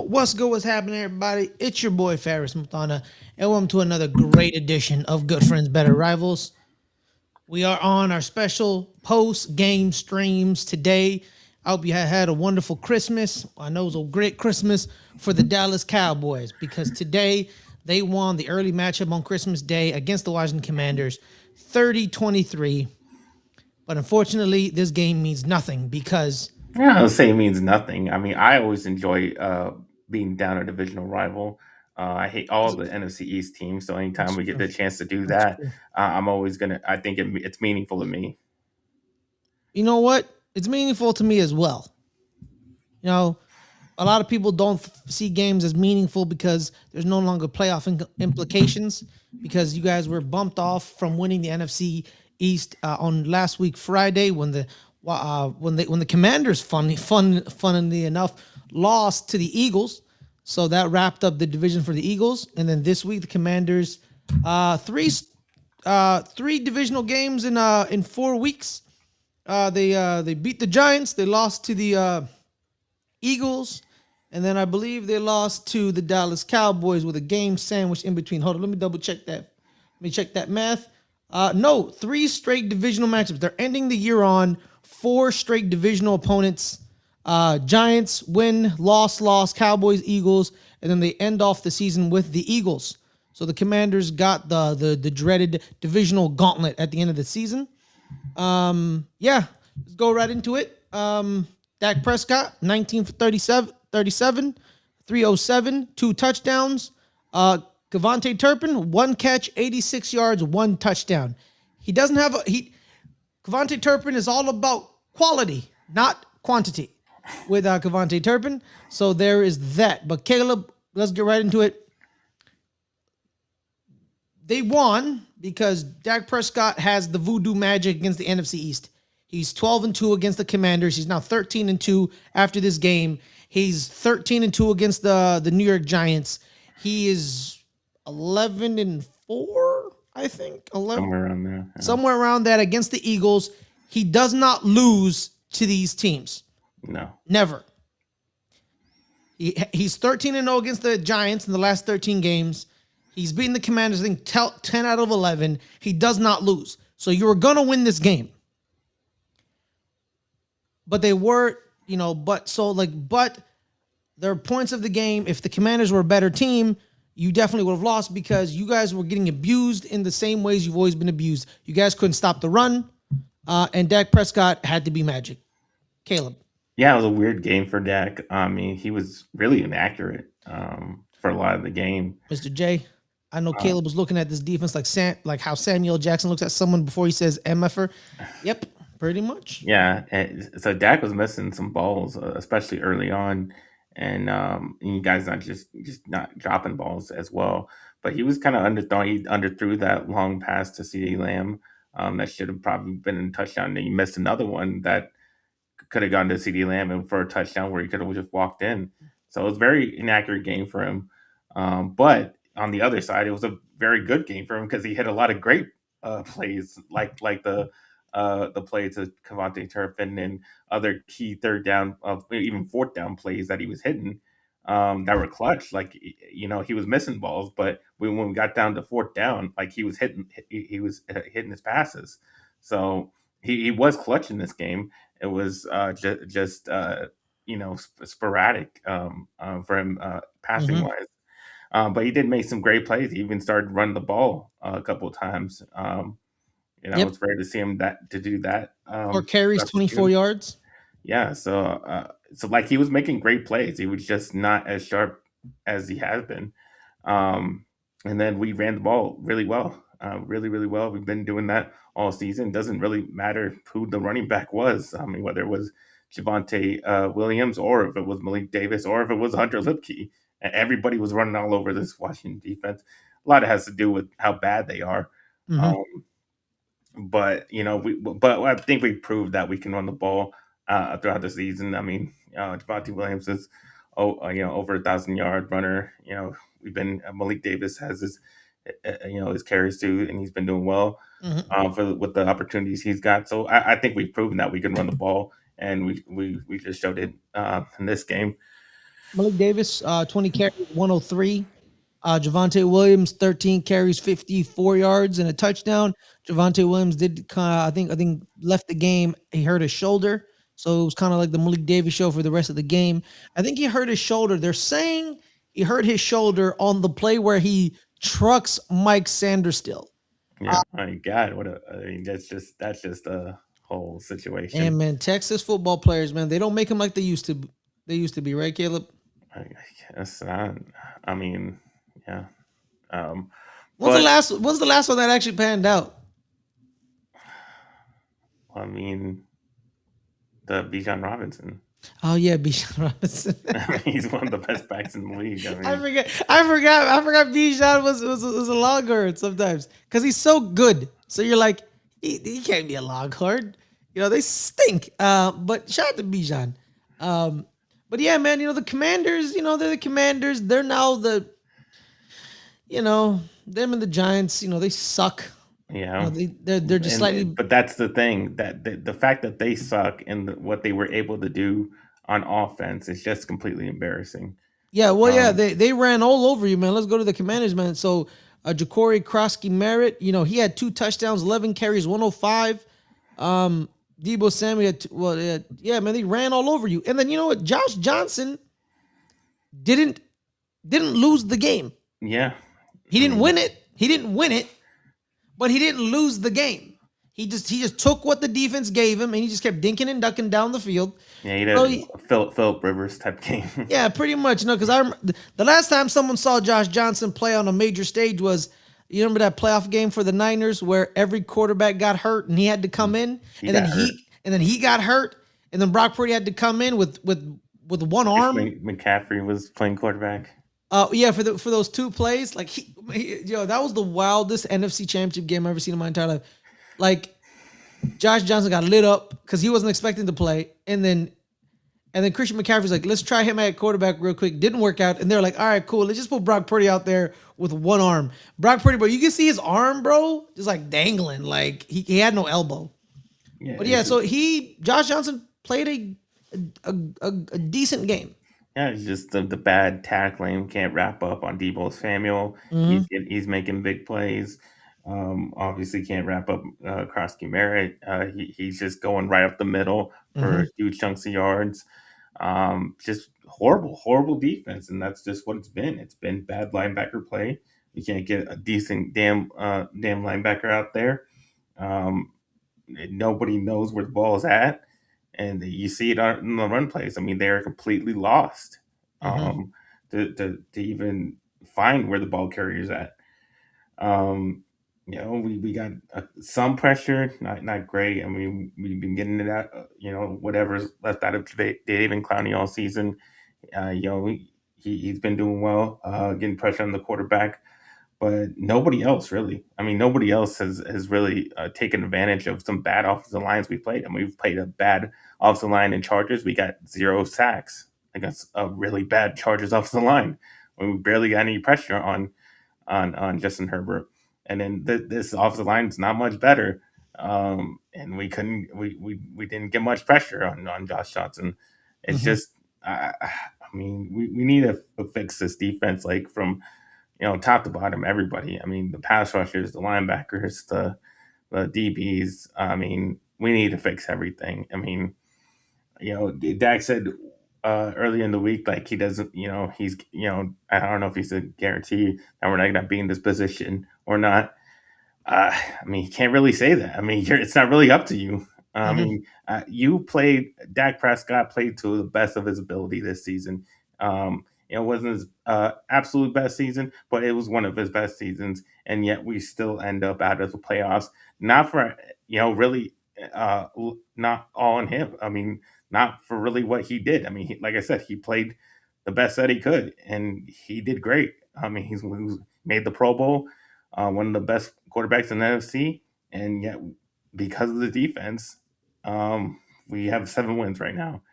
What's good? What's happening, everybody? It's your boy Ferris Muthana, and welcome to another great edition of Good Friends, Better Rivals. We are on our special post-game streams today. I hope you had a wonderful Christmas. I know it was a great Christmas for the Dallas Cowboys because today they won the early matchup on Christmas Day against the Washington Commanders 30-23. But unfortunately, this game means nothing because Yeah, I'll say it means nothing. I mean, I always enjoy being down a divisional rival. I hate all the NFC East teams, so anytime that's we get true. the chance to do That's that, true. I'm always gonna. I think it's meaningful to me. You know what? It's meaningful to me as well. You know, a lot of people don't see games as meaningful because there's no longer playoff implications because you guys were bumped off from winning the NFC East on last week Friday when the Commanders funnily enough lost to the Eagles. So that wrapped up the division for the Eagles, and then this week the Commanders three divisional games in 4 weeks. They beat the Giants. They lost to the Eagles, and then I believe they lost to the Dallas Cowboys with a game sandwich in between. Hold on, let me double check that. Let me check that math. No, three straight divisional matchups. They're ending the year on four straight divisional opponents. Giants win, loss, Cowboys, Eagles, and then they end off the season with the Eagles. So the Commanders got the dreaded divisional gauntlet at the end of the season. Yeah, let's go right into it. Dak Prescott, 19 for 37, 307, two touchdowns. Cavante Turpin, one catch, 86 yards, one touchdown. He doesn't have a he. Cavante Turpin is all about quality, not quantity, with Cavante Turpin. So there is that. But Caleb, let's get right into it. They won because Dak Prescott has the voodoo magic against the NFC East. He's 12-2 against the Commanders. He's now 13-2 after this game. He's 13-2 against the New York Giants. He is 11-4, I think. 11, Somewhere around there. Yeah. somewhere around that against the Eagles. He does not lose to these teams. No. Never. He's 13-0 against the Giants in the last 13 games. He's beaten the Commanders, I think, 10 out of 11. He does not lose. So you were going to win this game. But they were, but there are points of the game. If the Commanders were a better team, you definitely would have lost because you guys were getting abused in the same ways you've always been abused. You guys couldn't stop the run, and Dak Prescott had to be magic. Caleb. Yeah, it was a weird game for Dak. I mean, he was really inaccurate for a lot of the game. Mr. J, I know Uh, Caleb was looking at this defense like how Samuel Jackson looks at someone before he says MFer. Yep, pretty much. Yeah, and so Dak was missing some balls, especially early on, and you guys not just not dropping balls as well. But he was kind of underthrown. He underthrew that long pass to CeeDee Lamb. That should have probably been a touchdown. And he missed another one that could have gone to CeeDee Lamb and for a touchdown where he could have just walked in. So it was a very inaccurate game for him. But on the other side, it was a very good game for him because he hit a lot of great plays, like the play to Cavante Turpin and other key third down of even fourth down plays that he was hitting that were clutch. Like he was missing balls, but when we got down to fourth down, like he was hitting his passes. So he was clutch in this game. It was just sporadic for him passing Mm-hmm. wise. But he did make some great plays. He even started running the ball a couple of times. Yep. It's rare to see him to do that. Or carries That's the 24 truth. yards. Yeah. So like he was making great plays. He was just not as sharp as he has been. Um, and then we ran the ball really well, really really well. We've been doing that all season. Doesn't really matter who the running back was. I mean, whether it was Javante Williams or if it was Malik Davis or if it was Hunter Lipke. Everybody was running all over this Washington defense. A lot of it has to do with how bad they are. Mm-hmm. Um, but I think we proved that we can run the ball throughout the season. I mean, Javante Williams is over 1,000 yard runner. We've been Malik Davis has his carries too, and he's been doing well Mm-hmm. with the opportunities he's got. So I think we've proven that we can run the ball, and we just showed it in this game. Malik Davis, 20 carries, 103. Javante Williams, 13 carries, 54 yards and a touchdown. Javante Williams did kind of, I think left the game. He hurt his shoulder, so it was kind of like the Malik Davis show for the rest of the game. I think he hurt his shoulder. They're saying he hurt his shoulder on the play where he trucks Mike Sanders still. Yeah, my God, I mean, that's just a whole And situation. man, Texas football players, man, they don't make them like they used to. They used to be, right, Caleb? I guess not. I mean, yeah. Um, When's the but last? When's the last one that actually panned out? I mean, the Bijan Robinson. Oh yeah, Bijan Robinson. He's one of the best backs in the league. I I mean, forget. I forgot. Bijan was a longhorn sometimes because he's so good. So you're like, he can't be a longhorn. You know they stink. But shout out to Bijan. Um, but yeah, man. You know the Commanders. You know they're the Commanders. They're now the. You know them and the Giants. You know they suck. you You know know, they're just slightly. but that's the thing that the fact that they suck and what they were able to do on offense is just completely embarrassing. Yeah, well, yeah, Um, they ran all over you, man. Let's go to the Commanders, man. So, Ja'Cory Krosky Merritt, you know, he had 2 touchdowns, 11 carries, 105. Debo Samuel had, well, yeah, man, they ran all over you. And then you know what? Josh Johnson didn't didn't lose the game. yeah, He I didn't mean, win it. He didn't win it, but he didn't lose the game. He just took what the defense gave him, and he just kept dinking and ducking down the field. yeah, he So did a Philip Rivers type game. yeah, pretty much. No, because the last time someone saw Josh Johnson play on a major stage was, you remember that playoff game for the Niners where every quarterback got hurt and he had to come in, He got hurt. and then he got hurt, and then Brock Purdy had to come in with one arm. McCaffrey was playing quarterback. Yeah, for those 2 plays, like yo, that was the wildest NFC Championship game I've ever seen in my entire life. Like Josh Johnson got lit up because he wasn't expecting to play, and then Christian McCaffrey's like, let's try him at quarterback real quick. Didn't work out. And they're like, all right, cool. Let's just put Brock Purdy out there with one arm. Brock Purdy, bro, you can see his arm, bro, just like dangling. Like he had no elbow. Yeah, But yeah, so Josh Johnson played a decent game. yeah, it's just the bad tackling. Can't wrap up on Debo Samuel. Mm-hmm. He's making big plays. Obviously can't wrap up Krosky Merritt. He's just going right up the middle Mm-hmm. for huge chunks of yards. Just horrible defense, and that's just what it's been. It's been bad linebacker play. You can't get a decent damn linebacker out there. Um, Nobody knows where the ball is at, and you see it in the run plays. I mean, they're completely lost Mm-hmm. um, to even find where the ball carrier is at. Um, we got some pressure, not great. I mean, we've been getting to that. Whatever's left out of Dave and Clowney all season. He's been doing well, getting pressure on the quarterback, but nobody else really. I mean, nobody else has really taken advantage of some bad offensive lines we played. I mean, we've played a bad offensive line in Chargers. We got 0 sacks against a really bad Chargers offensive line. We barely got any pressure on Justin Herbert. And then this offensive line is not much better. And we didn't get much pressure on Josh Johnson. It's Mm-hmm. just I mean we need to fix this defense like from top to bottom everybody. I mean the pass rushers, the linebackers, the DBs. I mean we need to fix everything. I mean Dak said earlier in the week, like he doesn't, I don't know if he's a guarantee that we're not going to be in this position or not. I mean, he can't really say that. I mean, it's not really up to you. I Mm-hmm. mean, Dak Prescott played to the best of his ability this season. It wasn't his absolute best season, but it was one of his best seasons. And yet we still end up out of the playoffs. Not for, really not all on him. I mean, not for really what he did. I mean, like I said, he played the best that he could, and he did great. I mean, he made the Pro Bowl, one of the best quarterbacks in the NFC, and yet because of the defense, we have 7 wins right now,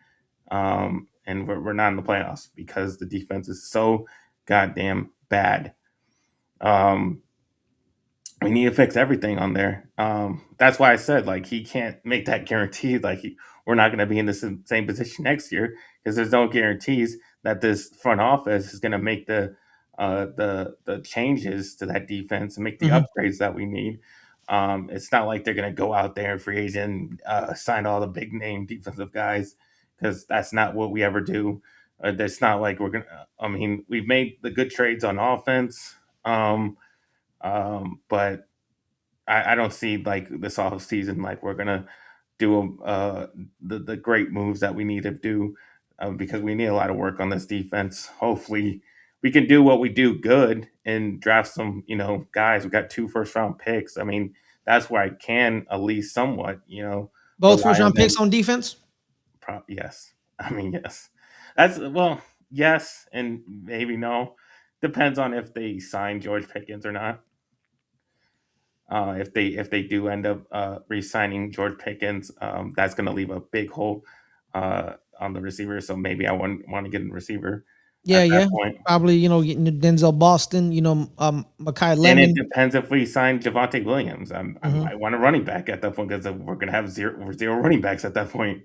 and we're not in the playoffs because the defense is so goddamn bad. Um, we need to fix everything on there. That's why I said like he can't make that guarantee. Like we're not going to be in the same position next year because there's no guarantees that this front office is going to make the changes to that defense and make the Hmm. upgrades that we need. It's not like they're going to go out there and free agent sign all the big name defensive guys because that's not what we ever do. It's not like we're gonna. I mean, we've made the good trades on offense, but I don't see like this off season like we're gonna do the great moves that we need to do because we need a lot of work on this defense. Hopefully, we can do what we do good and draft some guys. We got 2 first round picks. I mean, that's where I can at least somewhat Both rely first on round them. picks on defense. Yes, I mean yes. That's well yes and maybe no. Depends on if they sign George Pickens or not. If they do end up re-signing George Pickens, that's going to leave a big hole on the receiver. So maybe I want to get a receiver Yeah, at that yeah. point. Probably, getting Denzel Boston, Makai And it Lemon. depends if we sign Javante Williams. I Hmm. might want a running back at that point because we're going to have zero running backs at that point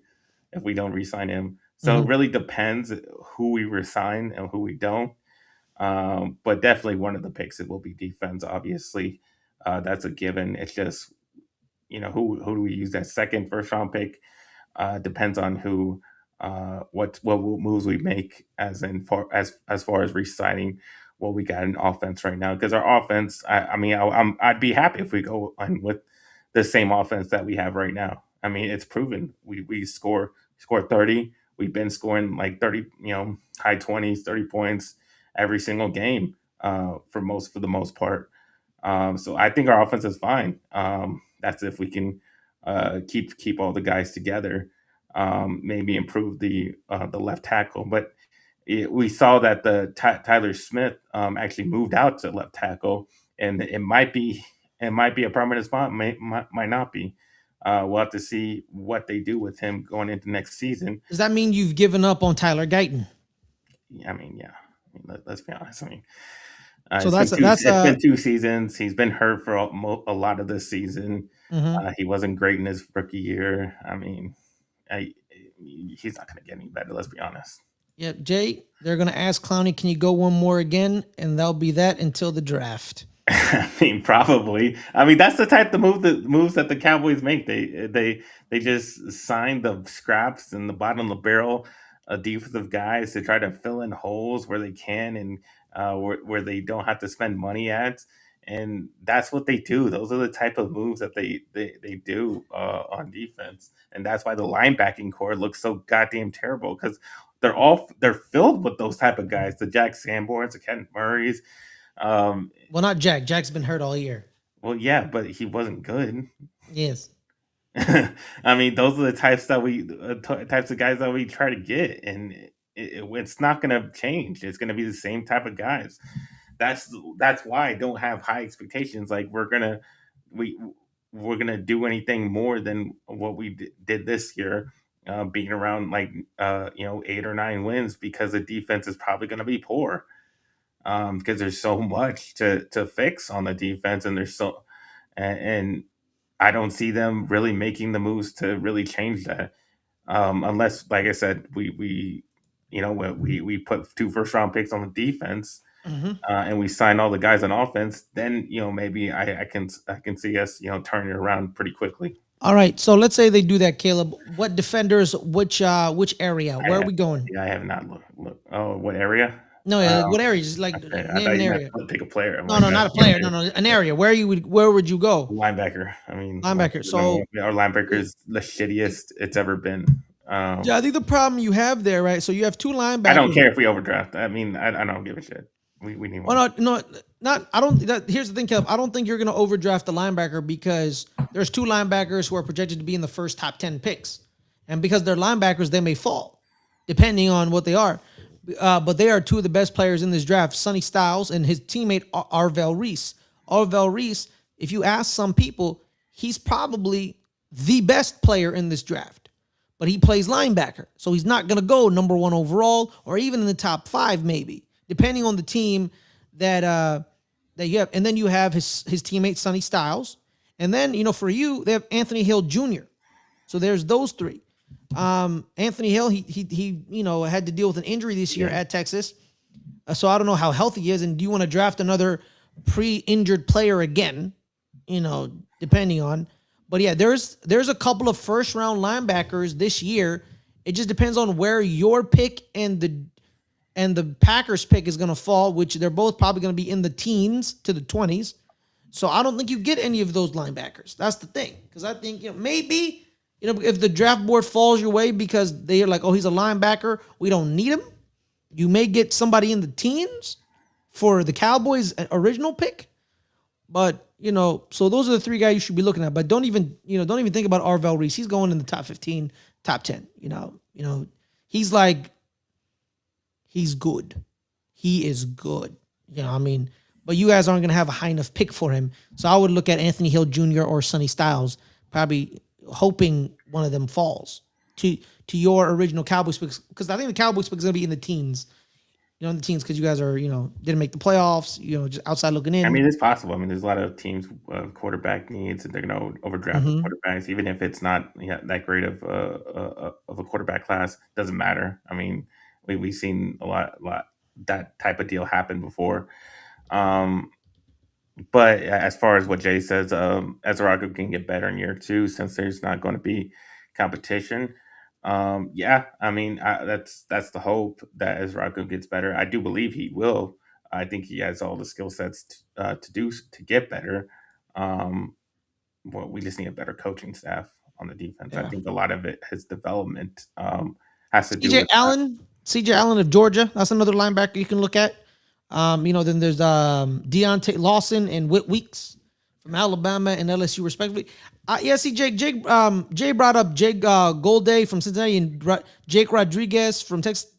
if we don't re-sign him. So it Hmm. really depends who we resign and who we don't. But definitely one of the picks it will be defense. Obviously, that's a given. It's just who do we use that second first round pick? Depends on who, what moves we make, as far as re-signing what we got in offense right now. Because our offense, I mean, I'd be happy if we go on with the same offense that we have right now. I mean, it's proven we score 30. We've been scoring like 30, high 20s, 30 points every single game for the most part. So I think our offense is fine. That's if we can keep all the guys together. Maybe improve the left tackle, but we saw that the Tyler Smith actually moved out to left tackle, and it might be a permanent spot, might not be. We'll have to see what they do with him going into next season. Does that mean you've given up on Tyler Guyton? I mean, yeah. I mean, let's be honest. I mean, So it's been that's two. that's It's been 2 seasons. He's been hurt for a lot of this season. mhm. He wasn't great in his rookie year. I mean, I, he's not going to get any better. Let's be honest. Yep, Jay. They're gonna ask Clowney, can you go one more again? And that'll be that until the draft. I mean, probably. I mean, that's the type of moves that the Cowboys make. They just sign the scraps and the bottom of the barrel defensive guys to try to fill in holes where they can and where they don't have to spend money at. And that's what they do. Those are the type of moves that they do on defense. And that's why the linebacking core looks so goddamn terrible because they're filled with those type of guys. The Jack Sanborns, the Kent Murrays, um, Well, not Jack. Jack's been hurt all year. well, yeah, but he wasn't good. Yes. I mean, those are the types of guys that we try to get, and it's not going to change. It's going to be the same type of guys. That's why I don't have high expectations. Like we we're gonna do anything more than what we did this year, being around like 8 or 9 wins because the defense is probably going to be poor because there's so much to fix on the defense, and and I don't see them really making the moves to really change that, unless, like I said, we put 2 first round picks on the defense, Hmm. and we sign all the guys on offense. Then maybe I can see us turning it around pretty quickly. All right. So let's say they do that, Caleb. What defenders? Which area? Where are we going? I have not looked. Oh, what area? No, yeah, like what area? Just like Okay, I name thought an you meant area. to pick a player. I'm No, like, no, not a player. No, no, an area. Where would you go? linebacker. I mean, Linebacker. So our linebacker is the shittiest it's ever been. yeah, I think the problem you have there, right? So you have two I don't linebackers. care if we overdraft. I mean, I don't give a shit. We need one. Well, no, not. I don't. Here's the thing, Caleb. I don't think you're going to overdraft the linebacker because there's two linebackers who are projected to be in the first top 10 picks, and because they're linebackers, they may fall, depending on what they are. But they are two of the best players in this draft: Sonny Styles and his teammate Arvell Reese. Arvell Reese, if you ask some people, he's probably the best player in this draft, but he plays linebacker, so he's not going to go number one overall or even in the top 5, maybe, depending on the team that you have. And then you have his teammate Sonny Styles, and then for you they have Anthony Hill Jr. So there's those three. Anthony Hill, he had to deal with an injury this year Yeah. at Texas. So I don't know how healthy he is. And do you want to draft another pre-injured player again? Depending on. But yeah, there's a couple of first round linebackers this year. It just depends on where your pick and the Packers pick is going to fall, which they're both probably going to be in the teens to the 20s. So I don't think you get any of those linebackers. That's the thing. Because I think, maybe, if the draft board falls your way because they're like, oh, he's a linebacker, we don't need him. You may get somebody in the teens for the Cowboys' original pick. But, so those are the three guys you should be looking at. But don't even think about rivalries. He's going in the top 15, top 10. He's like, he's good. He is good. But you guys aren't going to have a high enough pick for him. So I would look at Anthony Hill Jr. or Sonny Styles, probably hoping one of them falls to your original Cowboys pick. Because I think the Cowboys pick is going to be in the teens. In the teens because you guys are, didn't make the playoffs, just outside looking in. I mean, it's possible. I mean, there's a lot of teams quarterback needs, and they're going to overdraft the quarterbacks, even if it's not that great of a quarterback class. Doesn't matter. I mean, we've seen a lot that type of deal happen before. But as far as what Jay says, Ezrago can get better in year two since there's not going to be competition. Yeah, I mean that's the hope that Ezrago gets better. I do believe he will. I think he has all the skill sets to get better. Well, we just need a better coaching staff on the defense. I Yeah. think a lot of it, his development, has to do CJ with that. Allen, CJ Allen of Georgia. That's another linebacker you can look at. Then there's Deontay Lawson and Whit Weeks from Alabama and LSU, respectively. See, Jay brought up Jake Golday from Cincinnati and Jake Rodriguez from Texas.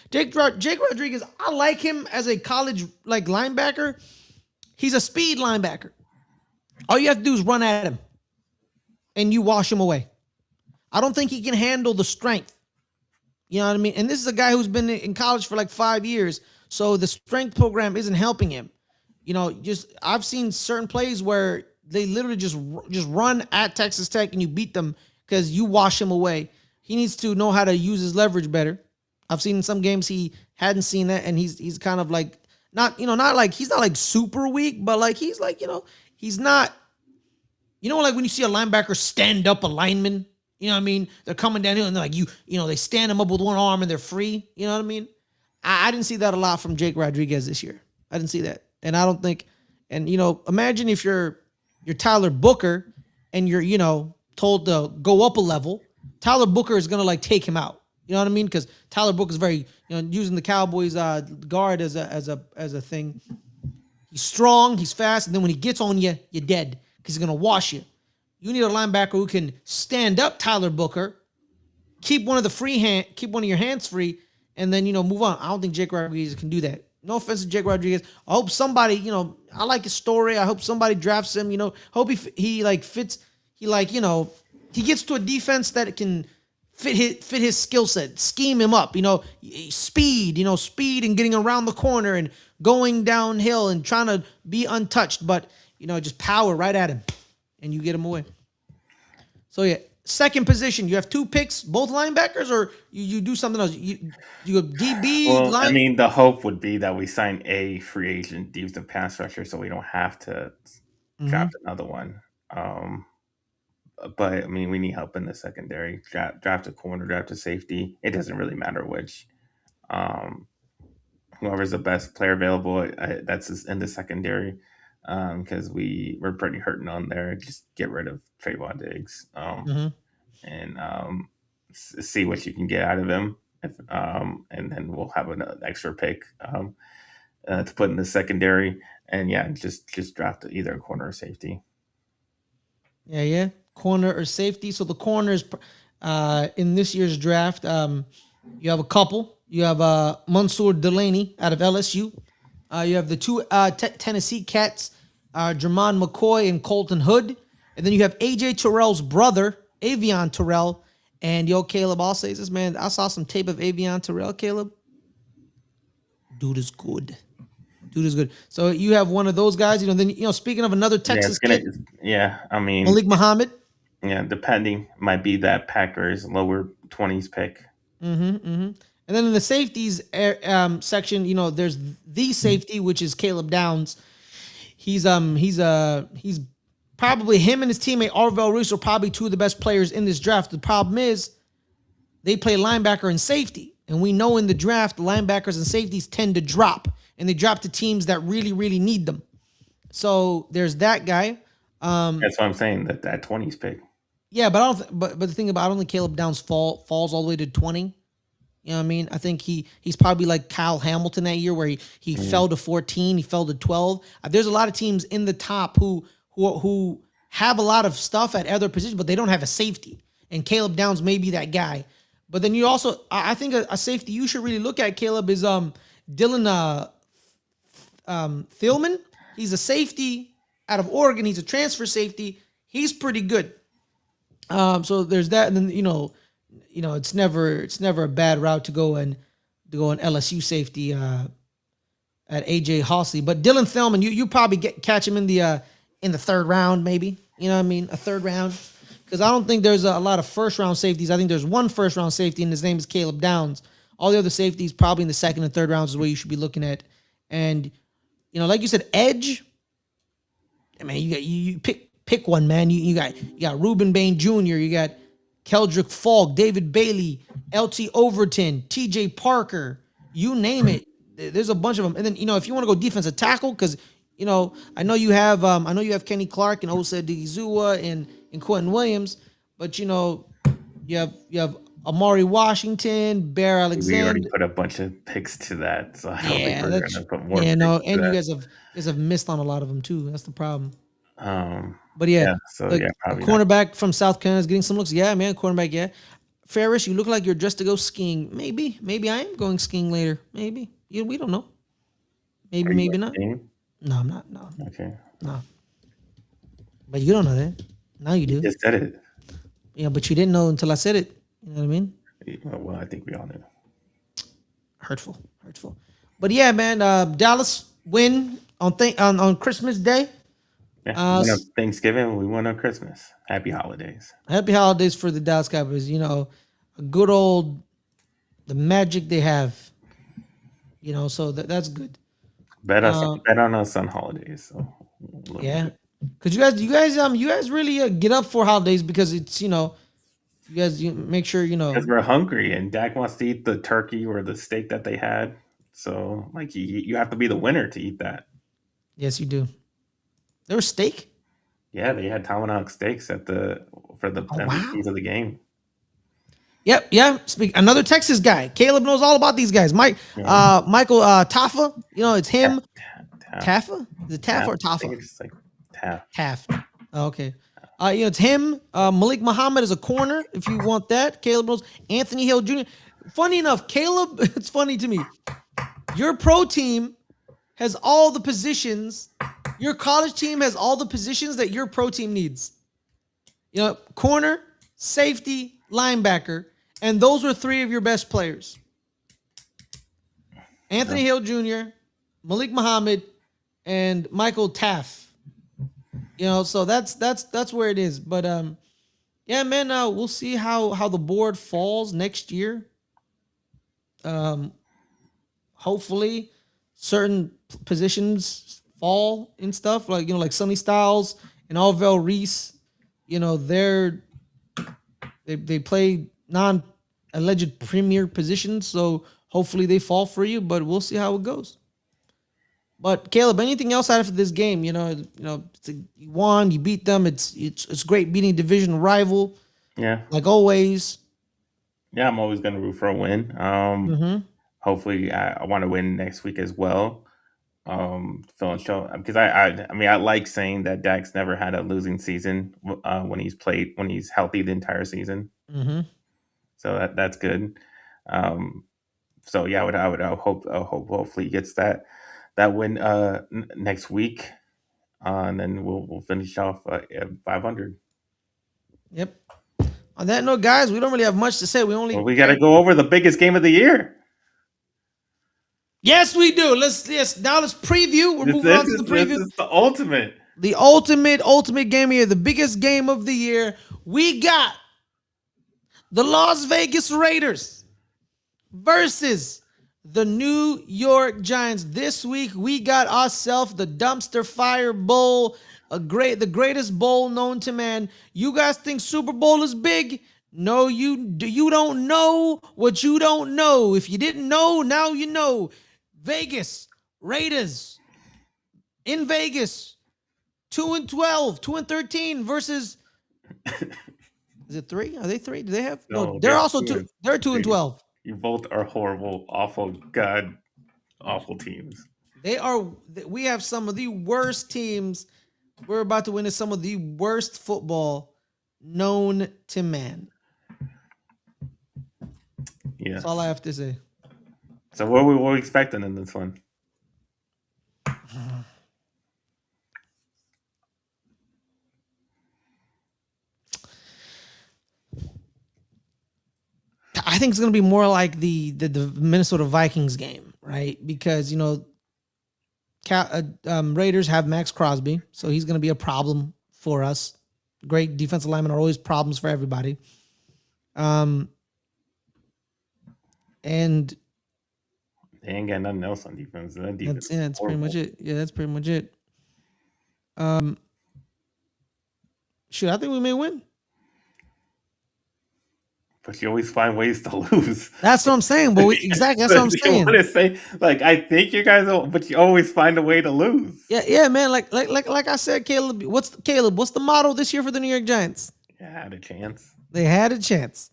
Jake Rodriguez, I like him as a college linebacker. He's a speed linebacker. All you have to do is run at him, and you wash him away. I don't think he can handle the strength. You know what I mean? And this is a guy who's been in college for 5 years. So the strength program isn't helping him. I've seen certain plays where they literally just run at Texas Tech and you beat them because you wash him away. He needs to know how to use his leverage better. I've seen in some games he hadn't seen that, and he's kind of he's not super weak, but he's he's not. When you see a linebacker stand up a lineman, you know what I mean? They're coming down here and they're they stand him up with one arm and they're free. You know what I mean? I didn't see that a lot from Jake Rodriguez this year. I didn't see that. And I don't think, imagine if you're Tyler Booker and you're, told to go up a level, Tyler Booker is going to take him out. You know what I mean? Because Tyler Booker is very, using the Cowboys guard as a thing. He's strong, he's fast, and then when he gets on you, you're dead because he's going to wash you. You need a linebacker who can stand up Tyler Booker, keep one of your hands free, and then move on. I don't think Jake Rodriguez can do that. No offense to Jake Rodriguez. I hope somebody, I like his story. I hope somebody drafts him. Hope he fits. He gets to a defense that can fit his skill set. Scheme him up. Speed. Speed and getting around the corner and going downhill and trying to be untouched, but just power right at him, and you get him away. So yeah. Second position, you have two picks, both linebackers, or you do something else? You go DB. Well, I mean, the hope would be that we sign a free agent defensive pass rusher, so we don't have to draft another one. But I mean, we need help in the secondary. Draft a corner, draft a safety. It doesn't really matter which. Whoever's the best player available, that's in the secondary. Because we're pretty hurting on there. Just get rid of Trayvon Diggs. And see what you can get out of him. And then we'll have an extra pick to put in the secondary. And yeah, just draft either a corner or safety. Yeah. Corner or safety. So the corners in this year's draft, you have a couple. You have Mansour Delaney out of LSU. You have the two Tennessee cats, Jermon McCoy and Colton Hood. And then you have AJ Terrell's brother, Avion Terrell. And Caleb, I'll say this, man. I saw some tape of Avion Terrell, Caleb. Dude is good. So you have one of those guys, then speaking of another Texas kid, I mean, Malik Muhammad. Yeah, depending might be that Packers lower 20s pick. And then in the safeties section, there's the safety, which is Caleb Downs. He's probably him and his teammate Arvell Reese are probably two of the best players in this draft. The problem is they play linebacker and safety, and we know in the draft linebackers and safeties tend to drop, and they drop to teams that really really need them. So there's that guy. That's what I'm saying. That 20s pick. Yeah, but I don't. But the thing about I don't think Caleb Downs falls all the way to 20. You know what I mean? I think he's probably like Kyle Hamilton that year where he fell to 14, he fell to 12. There's a lot of teams in the top who have a lot of stuff at other positions, but they don't have a safety. And Caleb Downs may be that guy. But then you also, I think a safety you should really look at, Caleb, is Dylan Thielman. He's a safety out of Oregon. He's a transfer safety. He's pretty good. So there's that, and then it's never a bad route to go an LSU safety at AJ Hawsley. But Dylan Thielman, you probably catch him in the third round, maybe. You know what I mean? A third round. Because I don't think there's a lot of first round safeties. I think there's one first round safety, and his name is Caleb Downs. All the other safeties probably in the second and third rounds is where you should be looking at. And like you said, edge. I mean, you pick one, man. You got Reuben Bain Jr. You got Keldrick Falk, David Bailey, LT Overton, TJ Parker, you name it. There's a bunch of them. And then, if you want to go defensive tackle, because, I know you have Kenny Clark and Osa Digizua and Quentin Williams, but, you have Amari Washington, Bear We already Alexander. put a bunch of picks to that, so I don't think Yeah, we're going to put more. and Picks to you that. guys have missed on a lot of them too. That's the problem. But Yeah. yeah, So look, yeah, a probably not. cornerback from South Carolina is getting some looks. Yeah, man, cornerback. Yeah, Ferris, you look like you're dressed to go skiing. Maybe I am going skiing later. Maybe we don't know. Are you Maybe going not. skiing? No, I'm not. No, Okay. no. But you don't know that. Now you do. Just said it. Yeah, but you didn't know until I said it. You know what I mean? Well, I think we all knew. Hurtful. But yeah, man, Dallas win on Christmas Day. Yeah. We won on Thanksgiving. We won on Christmas. Happy holidays. Happy holidays for the Dallas Cowboys. A good old the magic they have. So that's good. Bet on us on holidays. So Yeah, because you guys really get up for holidays because it's you guys make sure because we're hungry and Dak wants to eat the turkey or the steak that they had. So like you have to be the winner to eat that. Yes, you do. There was steak. Yeah, they had tomahawk steaks for the MVPs of the game. Yep, yeah. Another Texas guy. Caleb knows all about these guys. Michael Taffa. It's him. Taffa? Is it Taffa or Taffa? I think it's just like Taft. Taft. Oh, okay. It's him. Malik Muhammad is a corner. If you want that, Caleb knows. Anthony Hill Jr. Funny enough, Caleb. It's funny to me. Your pro team has all the positions. Your college team has all the positions that your pro team needs. Corner, safety, linebacker, and those were three of your best players. Anthony Hill Jr., Malik Muhammad, and Michael Taft. So that's where it is. But yeah, man, we'll see how the board falls next year. Hopefully, certain positions fall and stuff like Sonny Styles and Arvell Reese. They play non-alleged premier positions, so hopefully they fall for you. But we'll see how it goes. But Caleb, anything else out of this game? You won, you beat them. It's great beating division rival. Yeah, like always. Yeah, I'm always going to root for a win. Hopefully, I want to win next week as well. Phil and show because I like saying that Dak's never had a losing season when he's healthy the entire season. So that's good. So yeah, I would hope hopefully he gets that win next week, and then we'll finish off at 500. Yep. On that note, guys, we don't really have much to say. We got to go over the biggest game of the year. Yes, we do. Now let's preview. We're moving on to the preview. This is the ultimate. The ultimate game of the year, the biggest game of the year. We got the Las Vegas Raiders versus the New York Giants. This week we got ourselves the Dumpster Fire Bowl, the greatest bowl known to man. You guys think Super Bowl is big? No, you don't know what you don't know. If you didn't know, now you know. Vegas Raiders in Vegas, 2-12, 2-13 versus. Is it 3? Are they 3? Do they have? No, they're also 2. They're 2-12. You both are horrible, awful, awful teams. They are. We have some of the worst teams. We're about to win some of the worst football known to man. Yeah, that's all I have to say. So what were we expecting in this one? I think it's going to be more like the Minnesota Vikings game, right? Because, Raiders have Max Crosby, so he's going to be a problem for us. Great defensive linemen are always problems for everybody. And they ain't got nothing else on defense. That's pretty much it. Yeah, that's pretty much it. Shoot, I think we may win. But you always find ways to lose. That's what I'm saying. But exactly, that's what I'm saying. Want to say, I think you guys, but you always find a way to lose. Yeah, man. Like I said, Caleb. What's the motto this year for the New York Giants? They had a chance. They had a chance.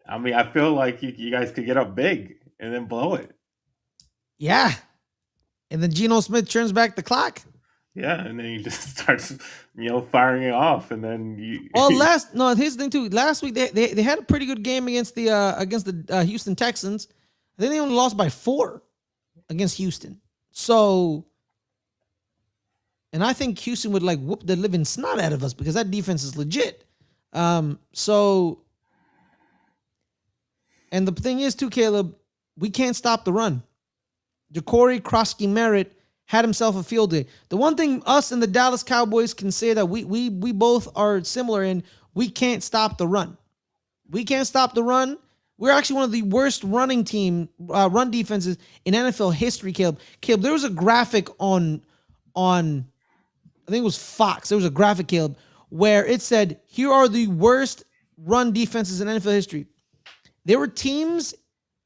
I mean, I feel like you guys could get up big and then blow it. Yeah, and then Geno Smith turns back the clock. Yeah, and then he just starts, firing it off, and then you. Well, here's the thing too. Last week they had a pretty good game against the Houston Texans. I think they only lost by 4 against Houston. So, and I think Houston would whoop the living snot out of us because that defense is legit. So, and the thing is too, Caleb, we can't stop the run. Ja'Cory Krosky-Merritt had himself a field day. The one thing us and the Dallas Cowboys can say that we both are similar in, we can't stop the run. We can't stop the run. We're actually one of the worst run defenses in NFL history, Caleb. Caleb, there was a graphic on I think it was Fox. There was a graphic, Caleb, where it said, here are the worst run defenses in NFL history. There were teams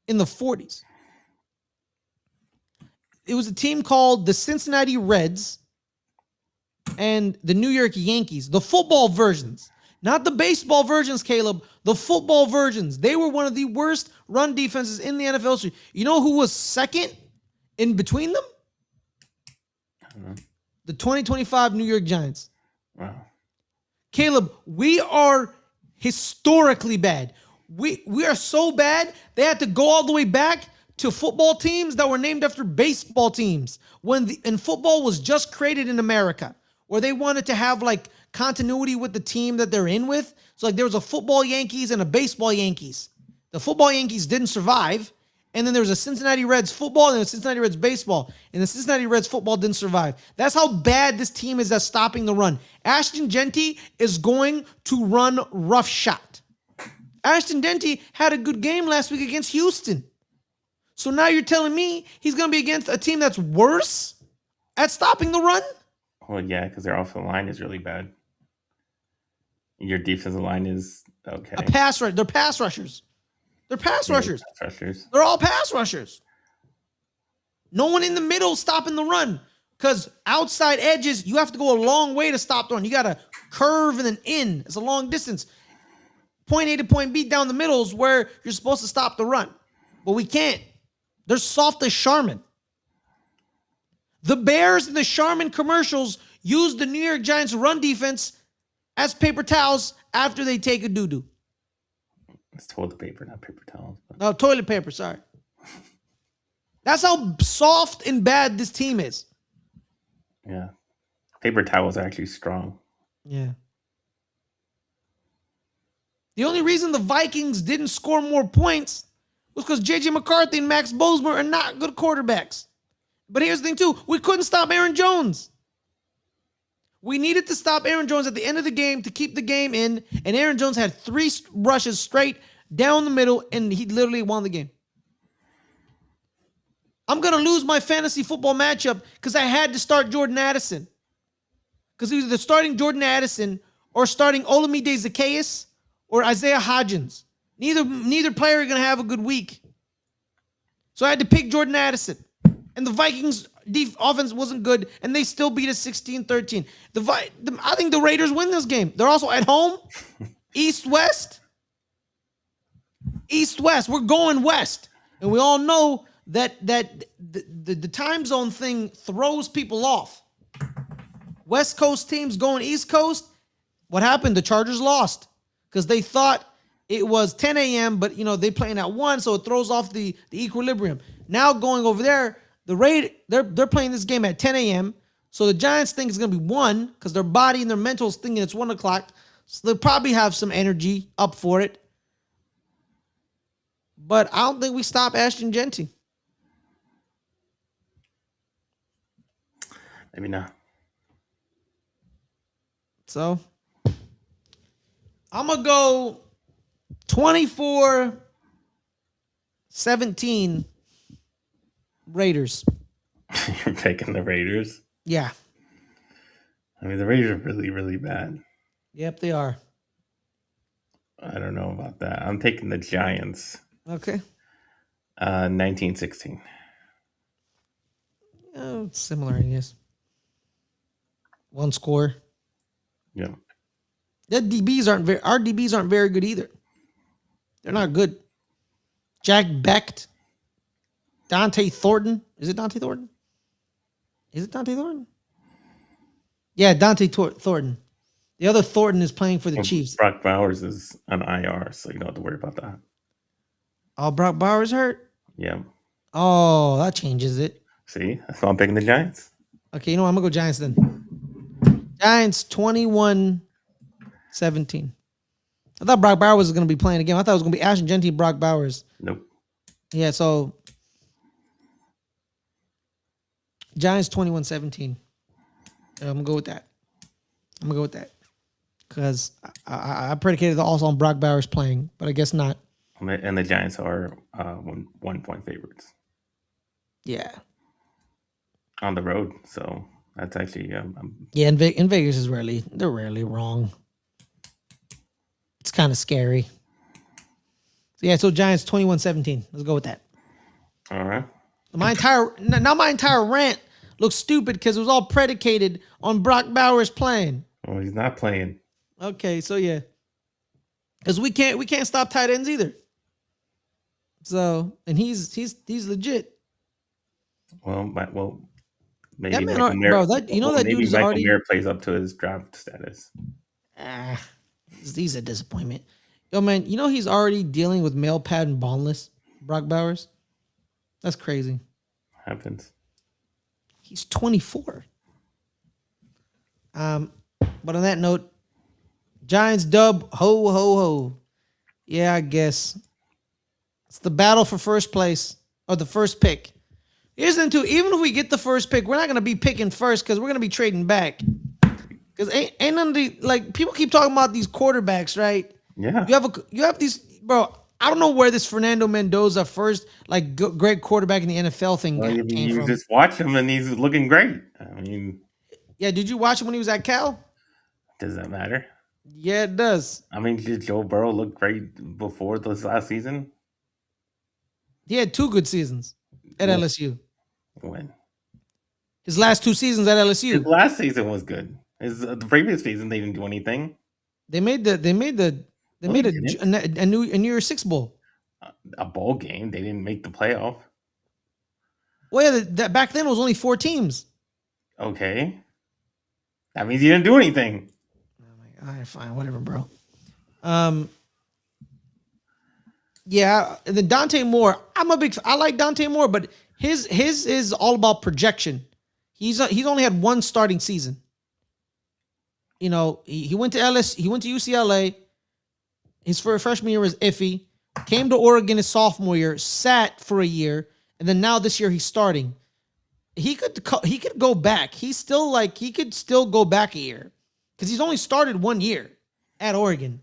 in the 40s. It was a team called the Cincinnati Reds and the New York Yankees, the football versions, not the baseball versions, Caleb, the football versions. They were one of the worst run defenses in the NFL history. You know who was second in between them? I don't know. The 2025 New York Giants. Wow. Caleb, we are historically bad. We are so bad, they had to go all the way back to football teams that were named after baseball teams and football was just created in America, where they wanted to have continuity with the team that they're in with. So there was a football Yankees and a baseball Yankees. The football Yankees didn't survive. And then there was a Cincinnati Reds football and a Cincinnati Reds baseball. And the Cincinnati Reds football didn't survive. That's how bad this team is at stopping the run. Ashton Genty is going to run roughshod. Ashton Genty had a good game last week against Houston. So now you're telling me he's going to be against a team that's worse at stopping the run? Well, yeah, because their offensive line is really bad. Your defensive line is okay. They're pass rushers. They're pass rushers. They're all pass rushers. No one in the middle stopping the run. Because outside edges, you have to go a long way to stop the run. You got to curve and then in. It's a long distance. Point A to point B down the middle is where you're supposed to stop the run. But we can't. They're soft as Charmin. The Bears and the Charmin commercials use the New York Giants run defense as paper towels after they take a doo-doo. It's toilet paper, not paper towels. But... No, toilet paper, sorry. That's how soft and bad this team is. Yeah. Paper towels are actually strong. Yeah. The only reason the Vikings didn't score more points was because J.J. McCarthy and Max Bozeman are not good quarterbacks. But here's the thing, too. We couldn't stop Aaron Jones. We needed to stop Aaron Jones at the end of the game to keep the game in, and Aaron Jones had 3 rushes straight down the middle, and he literally won the game. I'm going to lose my fantasy football matchup because I had to start Jordan Addison. Because either starting Jordan Addison or starting Olamide Zacchaeus or Isaiah Hodgins. Neither player are going to have a good week. So I had to pick Jordan Addison. And the Vikings offense wasn't good, and they still beat us 16-13. I think the Raiders win this game. They're also at home. East-West. East-West. We're going west. And we all know that the time zone thing throws people off. West Coast teams going East Coast. What happened? The Chargers lost because they thought it was 10 a.m., but they playing at 1, so it throws off the equilibrium. Now going over there, they're playing this game at 10 a.m., so the Giants think it's going to be 1 because their body and their mental is thinking it's 1 o'clock, so they'll probably have some energy up for it. But I don't think we stop Ashton Genty. Maybe not. So I'm going to go 24-17 Raiders. You're taking the Raiders? Yeah. I mean, the Raiders are really, really bad. Yep, they are. I don't know about that. I'm taking the Giants. Okay. 19-16. Similar, I guess. 1 score. Yeah. Our DBs aren't very good either. They're not good. Jack Becht. Dante Thornton. Is it Dante Thornton? Yeah, Dante Thornton. The other Thornton is playing for the Chiefs. Brock Bowers is on IR, so you don't have to worry about that. Oh, Brock Bowers hurt? Yeah. Oh, that changes it. See? That's why I'm picking the Giants. Okay, you know what? I'm going to go Giants then. Giants 21-17. I thought Brock Bowers was going to be playing a game. I thought it was going to be Ashton Genty, Brock Bowers. Nope. Yeah, so Giants 21-17. I'm going to go with that. Because I predicated also on Brock Bowers playing, but I guess not. And the Giants are 1-point favorites. Yeah. On the road, so that's actually yeah. In Vegas they're rarely wrong. It's kind of scary. So yeah, so Giants 21-17. Let's go with that. All right. My entire rant looks stupid because it was all predicated on Brock Bowers playing. Well, he's not playing. Okay, so yeah, because we can't stop tight ends either. So and he's legit. Well, maybe that man, bro. That dude is already. Maybe Michael Mayer plays up to his draft status. He's a disappointment. Yo, man, he's already dealing with male pad and boneless. Brock Bowers. That's crazy. Happens. He's 24. But on that note, Giants dub, ho, ho, ho. Yeah, I guess. It's the battle for first place, or the first pick. Here's the thing, too. Even if we get the first pick, we're not going to be picking first because we're going to be trading back. Because ain't none of the, people keep talking about these quarterbacks, right? Yeah. You have these, bro. I don't know where this Fernando Mendoza first, great quarterback in the NFL thing came from. You just watch him and he's looking great. I mean, yeah. Did you watch him when he was at Cal? Does that matter? Yeah, it does. I mean, did Joe Burrow look great before this last season? He had 2 good seasons at LSU. When? His last 2 seasons at LSU. His last season was good. The previous season they didn't do anything. They made a New Year's Six bowl. A bowl game. They didn't make the playoff. Well, yeah, back then it was only 4 teams. Okay. That means you didn't do anything. Oh my God, fine, whatever, bro. Yeah, and then Dante Moore. I like Dante Moore, but his is all about projection. He's only had 1 starting season. He went to he went to UCLA. His freshman year was iffy. Came to Oregon his sophomore year, sat for a year, and then now this year he's starting. he could go back. He's still like he could still go back a year because he's only started 1 year at Oregon.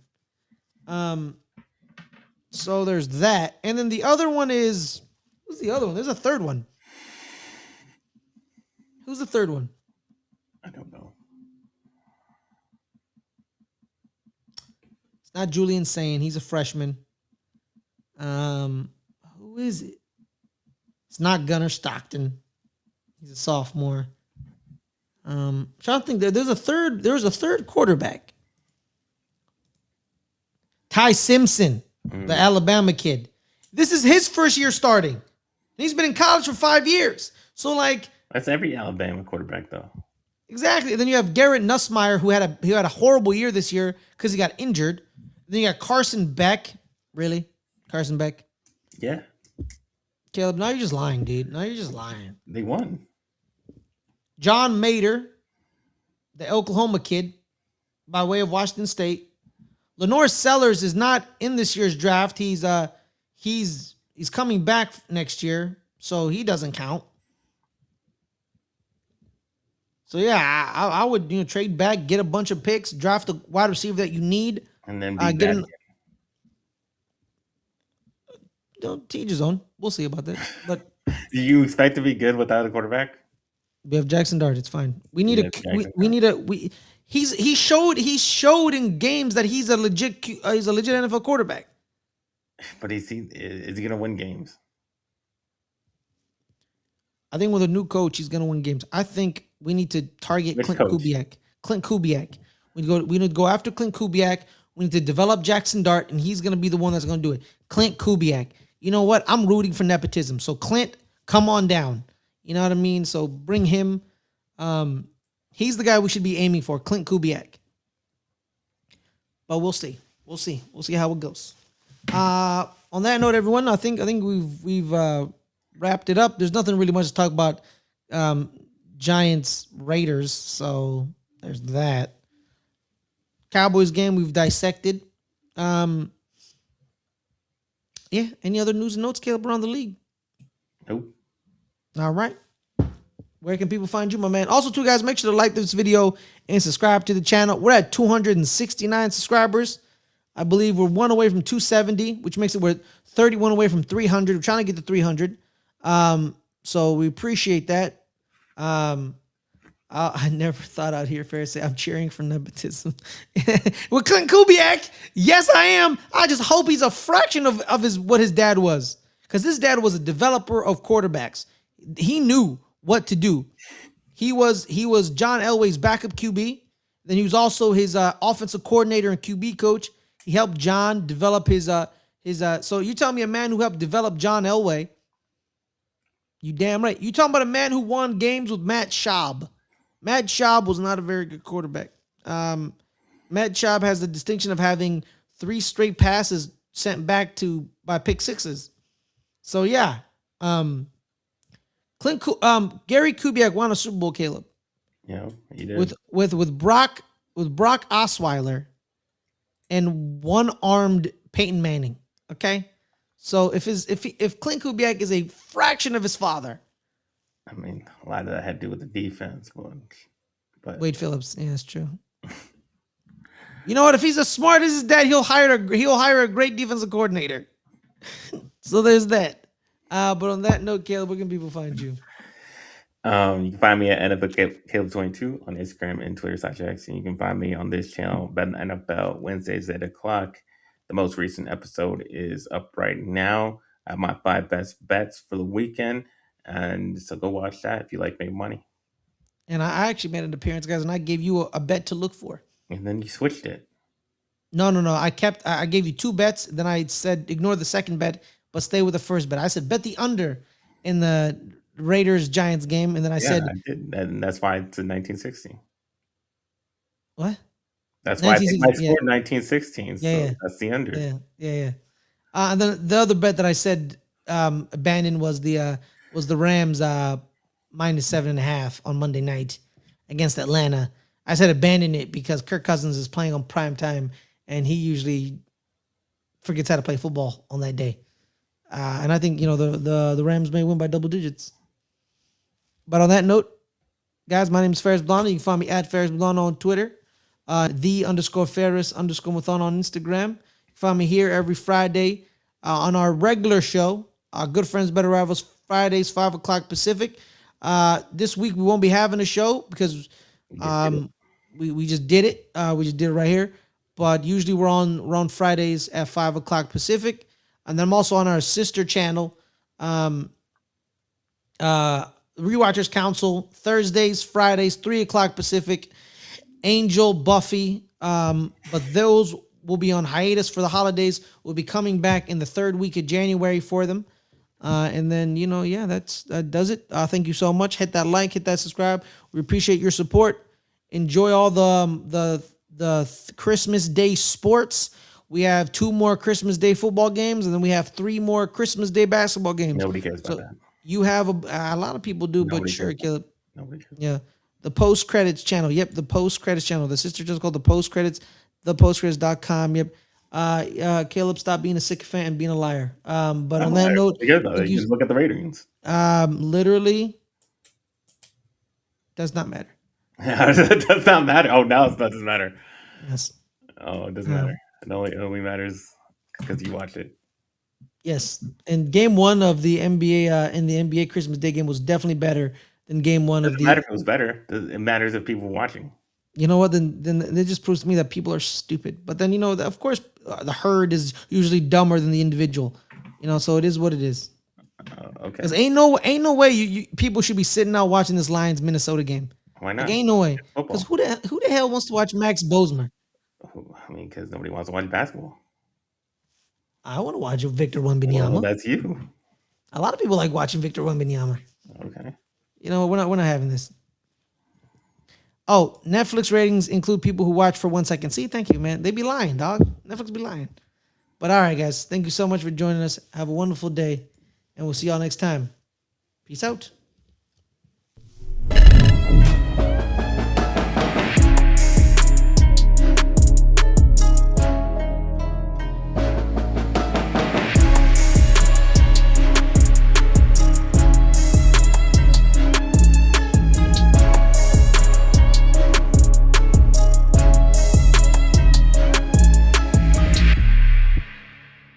So there's that, and then the other one is who's the other one? There's a third one. Who's the third one? I don't know. It's not Julian Sane. He's a freshman. Who is it? It's not Gunnar Stockton. He's a sophomore. Trying to think. There's a third quarterback. Ty Simpson, the Alabama kid. This is his first year starting. He's been in college for 5 years. So like That's every Alabama quarterback though. exactly. And then you have Garrett Nussmeier who had a horrible year this year because he got injured. Then you got Carson Beck. Really? Carson Beck? Yeah. Caleb, now you're just lying, dude. Now you're just lying. They won. John Mater, the Oklahoma kid, by way of Washington State. Lenore Sellers is not in this year's draft. He's coming back next year, so he doesn't count. So yeah, I would trade back, get a bunch of picks, draft a wide receiver that you need, and then get an. Don't teach his own. We'll see about that. But do you expect to be good without a quarterback? We have Jackson Dart. It's fine. We need he showed in games that he's a legit NFL quarterback. But is he gonna win games? I think with a new coach, he's gonna win games. I think we need to target Clint Kubiak. We need to go after Clint Kubiak. We need to develop Jackson Dart, and he's gonna be the one that's gonna do it. Clint Kubiak. You know what? I'm rooting for nepotism. So Clint, come on down. You know what I mean? So bring him. He's the guy we should be aiming for, Clint Kubiak. But we'll see. We'll see how it goes. On that note, everyone, I think we've wrapped it up. There's nothing really much to talk about. Giants Raiders. So there's that. Cowboys game we've dissected. Yeah. Any other news and notes, Caleb, around the league? Nope. All right. Where can people find you, my man? Also, too, guys, make sure to like this video and subscribe to the channel. We're at 269 subscribers. I believe we're 1 away from 270, which makes it we're 31 away from 300. We're trying to get to 300. So we appreciate that. I never thought I'd hear Ferris say, I'm cheering for nepotism. With Clint Kubiak, yes, I am. I just hope he's a fraction of what his dad was. Because his dad was a developer of quarterbacks. He knew what to do. He was John Elway's backup QB. Then he was also his offensive coordinator and QB coach. He helped John develop his. So you tell me a man who helped develop John Elway. You damn right. You talking about a man who won games with Matt Schaub. Matt Schaub was not a very good quarterback. Matt Schaub has the distinction of having 3 straight passes sent back by pick sixes. So yeah, Gary Kubiak won a Super Bowl, Caleb. Yeah, he did. With Brock Osweiler and one-armed Peyton Manning. Okay, so if Clint Kubiak is a fraction of his father, I mean, a lot of that had to do with the defense, but Wade Phillips, yeah, that's true. You know what? If he's as smart as his dad, he'll hire a great defensive coordinator. So there's that. But on that note, Caleb, where can people find you? You can find me at NFL Caleb22 on Instagram and Twitter/X. And you can find me on this channel, Bet on NFL, Wednesdays at 8 o'clock. The most recent episode is up right now. I have my 5 best bets for the weekend. And so go watch that if you like making money. And I actually made an appearance, guys, and I gave you a bet to look for. And then you switched it. No. I gave you 2 bets. Then I said, ignore the second bet, but stay with the first bet. I said, bet the under in the Raiders-Giants game. And then I said, I did. And that's why it's in 1960. What? That's why I think I scored 1916. So that's the under. Yeah. And then the other bet that I said abandoned was the Rams -7.5 on Monday night against Atlanta. I said abandon it because Kirk Cousins is playing on prime time, and he usually forgets how to play football on that day. And I think the Rams may win by double digits. But on that note, guys, my name is Ferris Blonde. You can find me at Ferris Blonde on Twitter. The_Ferris_Mathon on Instagram. You can find me here every Friday on our regular show, Good Friends, Better Rivals, Fridays, 5 o'clock Pacific. This week we won't be having a show because we just did it. We just did it right here. But usually we're on Fridays at 5 o'clock Pacific. And then I'm also on our sister channel, Rewatchers Council, Thursdays, Fridays, 3 o'clock Pacific. Angel, Buffy, but those will be on hiatus for the holidays. We'll be coming back in the third week of January for them. And then, that does it. Thank you so much. Hit that like, hit that subscribe. We appreciate your support. Enjoy all the Christmas Day sports. We have 2 more Christmas Day football games, and then we have 3 more Christmas Day basketball games. Nobody cares about that. You have a lot of people do, but sure, Caleb. Nobody cares. Yeah. The post credits channel. Yep, the post credits channel. The sister just called the post credits, thepostcredits.com. Yep. Caleb, stop being a sycophant and being a liar. But on that note, you just look at the ratings. Literally does not matter. It does not matter. Oh, now it doesn't matter. Yes. Oh, it doesn't matter. It only matters because you watch it. Yes. And game 1 of the NBA Christmas Day game was definitely better than game 1 of the. It doesn't matter if it was better. It matters if people were watching. You know what? Then it just proves to me that people are stupid. But then, of course, the herd is usually dumber than the individual. So it is what it is. Okay. Because ain't no way you people should be sitting out watching this Lions Minnesota game. Why not? Like, ain't no way. Because who the hell wants to watch Max Bozeman? I mean, because nobody wants to watch basketball. I want to watch Victor Wembanyama. Well, that's you. A lot of people like watching Victor Wembanyama. Okay. We're not having this. Oh, Netflix ratings include people who watch for 1 second. See, thank you, man. They be lying, dog. Netflix be lying. But all right, guys. Thank you so much for joining us. Have a wonderful day. And we'll see y'all next time. Peace out.